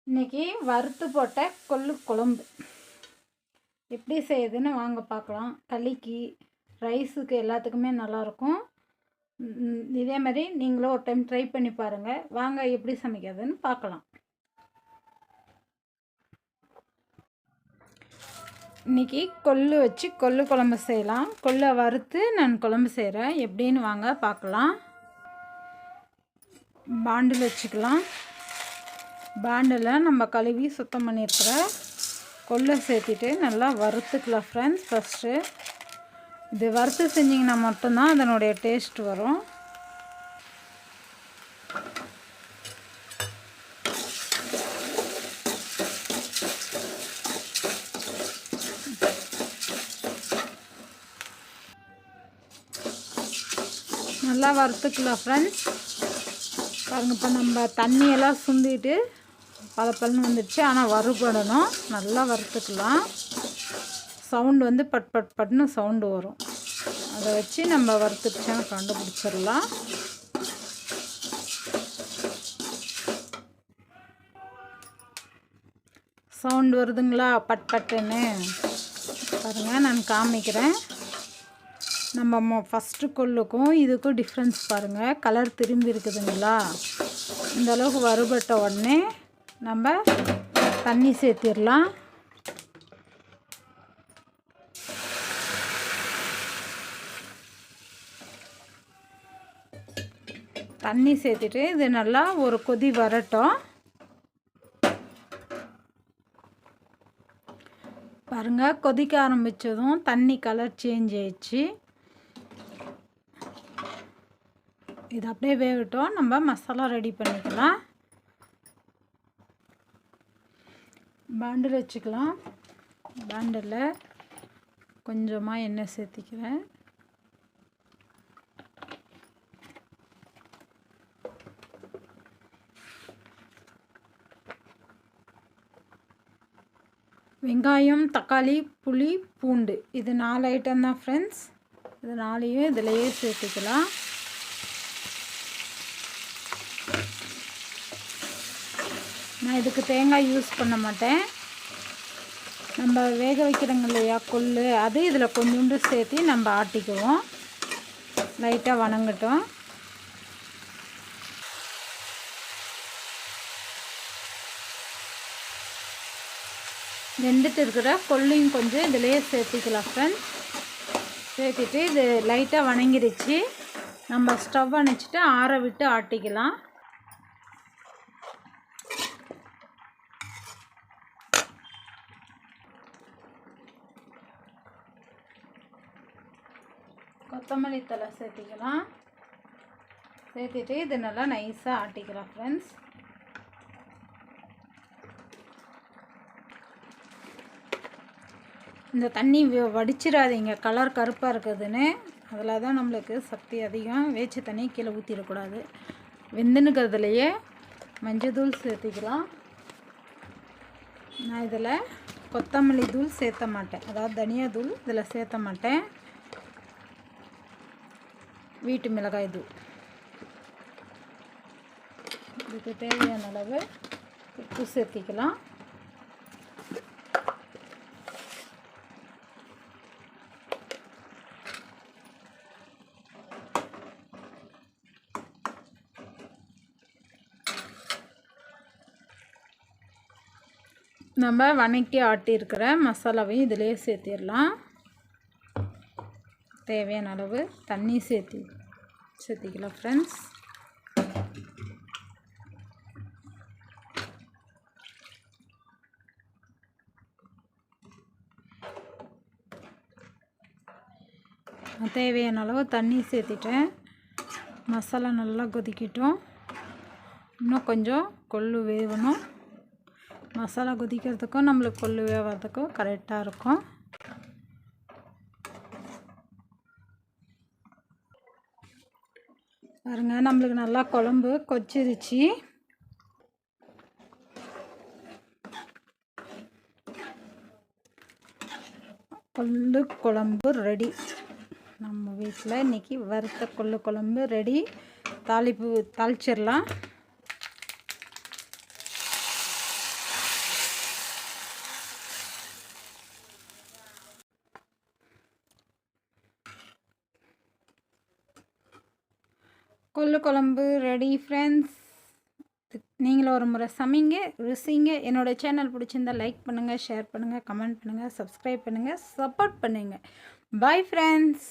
இன்றைக்கி வறுத்து போட்ட கொள்ளு குழம்பு எப்படி செய்யுதுன்னு வாங்க பார்க்கலாம். களிக்கு, ரைஸுக்கு எல்லாத்துக்குமே நல்லாயிருக்கும். இதே மாதிரி நீங்களும் ஒரு டைம் ட்ரை பண்ணி பாருங்கள். வாங்க எப்படி சமைக்கிறதுன்னு பார்க்கலாம். இன்றைக்கி கொள்ளு வச்சு கொள்ளு குழம்பு செய்யலாம். கொள்ளை வறுத்து நான் குழம்பு செய்கிறேன். எப்படின்னு வாங்க பார்க்கலாம். பாண்டில் வச்சுக்கலாம். பாண்டில் நம்ம கழுவி சுத்தம் பண்ணியிருக்கிற கொள்ளை சேர்த்திட்டு நல்லா வறுத்துக்கலாம் ஃப்ரெண்ட்ஸ். ஃபஸ்ட்டு இது வறுத்து செஞ்சிங்கன்னா மட்டும்தான் அதனுடைய டேஸ்ட் வரும். நல்லா வறுத்துக்கலாம் ஃப்ரெண்ட்ஸ். பாருங்கள், இப்போ நம்ம தண்ணியெல்லாம் சுண்டிட்டு பலப்பலன்னு வந்துடுச்சு. ஆனால் வறுபடணும். நல்லா வறுத்துக்கலாம். சவுண்டு வந்து பட் பட் பட்னு சவுண்டு வரும். அதை வச்சு நம்ம வறுத்துடுச்சா கண்டுபிடிச்சிடலாம். சவுண்டு வருதுங்களா? பட் பட்டுன்னு பாருங்கள், நான் காமிக்கிறேன். நம்ம ஃபஸ்ட்டு கொள்ளுக்கும் இதுக்கும் டிஃப்ரென்ஸ் பாருங்கள். கலர் திரும்பி இருக்குதுங்களா? இந்த அளவுக்கு வறுபட்ட உடனே நம்ம தண்ணி சேர்த்திடலாம். தண்ணி சேர்த்துட்டு இது நல்லா ஒரு கொதி வரட்டும். பாருங்கள், கொதிக்க ஆரம்பித்ததும் தண்ணி கலர் சேஞ்ச் ஆயிடுச்சு. இது அப்படியே வேகட்டும். நம்ம மசாலா ரெடி பண்ணிக்கலாம். பாண்டில் வச்சுக்கலாம். பாண்டில் கொஞ்சமாக எண்ணெய் சேர்த்திக்கிறேன். வெங்காயம், தக்காளி, புளி, பூண்டு இது 4 ஐட்டம் தான் ஃப்ரெண்ட்ஸ். இது 4ஐயும் இதிலையே சேர்த்துக்கலாம். நான் இதுக்கு தேங்காய் யூஸ் பண்ண மாட்டேன். நம்ம வேக வைக்கிறோங்க இல்லையா கொள்ளு, அது இதில் கொஞ்சோண்டு சேர்த்து நம்ம ஆட்டிக்குவோம். லைட்டாக வணங்கட்டும். வெந்துட்டு இருக்கிற கொள்ளையும் கொஞ்சம் இதிலையே சேர்த்திக்கலாம் ஃப்ரெண்ட்ஸ். சேர்த்துட்டு இது லைட்டாக வணங்கிடுச்சு. நம்ம ஸ்டவ் அணைச்சிட்டு ஆற விட்டு ஆட்டிக்கலாம். கொத்தமல்லி தழை சேர்த்திக்கலாம். சேர்த்துட்டு இது நல்லா நைஸாக ஆட்டிக்கலாம் ஃப்ரெண்ட்ஸ். இந்த தண்ணி வடிச்சிடாதீங்க, கலர் கருப்பாக இருக்குதுன்னு. அதில் தான் நம்மளுக்கு சக்தி அதிகம். வேச்சு தண்ணி கீழே ஊற்றிடக்கூடாது. வெந்துனுக்கிறதுலையே மஞ்சள் சேர்த்திக்கலாம். நான் இதில் கொத்தமல்லி தூள் சேர்த்த மாட்டேன், அதாவது தனியா தூள் இதில் சேர்த்த மாட்டேன். வீட்டு மிளகாய் தூள். இதுக்கு தேவையான அளவு உப்பு சேர்த்திக்கலாம். நம்ம வணக்கி ஆட்டியிருக்கிற மசாலாவையும் இதிலே சேர்த்திடலாம். தேவையான அளவு தண்ணி சேர்த்திக்கலாம் ஃப்ரெண்ட்ஸ். தேவையான அளவு தண்ணி சேர்த்திட்டேன். மசாலா நல்லா கொதிக்கட்டும். இன்னும் கொஞ்சம் கொள்ளு வேகணும். மசாலா கொதிக்கிறதுக்கும் நம்மளுக்கு கொள்ளு வேகிறதுக்கும் கரெக்டாக இருக்கும். பாருங்க, நம்மளுக்கு நல்லா குழம்பு கொச்சிருச்சு. கொள்ளு குழம்பு ரெடி. நம்ம வீட்டில் இன்றைக்கி வறுத்த கொள்ளு குழம்பு ரெடி. தாளிச்சிடலாம். கொள்ளு குழம்பு ரெடி ஃப்ரெண்ட்ஸ். நீங்களும் ஒரு முறை சமைங்க, ருசிங்க. என்னோடய சேனல் பிடிச்சிருந்தா லைக் பண்ணுங்கள், ஷேர் பண்ணுங்கள், கமெண்ட் பண்ணுங்கள், சப்ஸ்கிரைப் பண்ணுங்கள், சப்போர்ட் பண்ணுங்கள். Bye friends.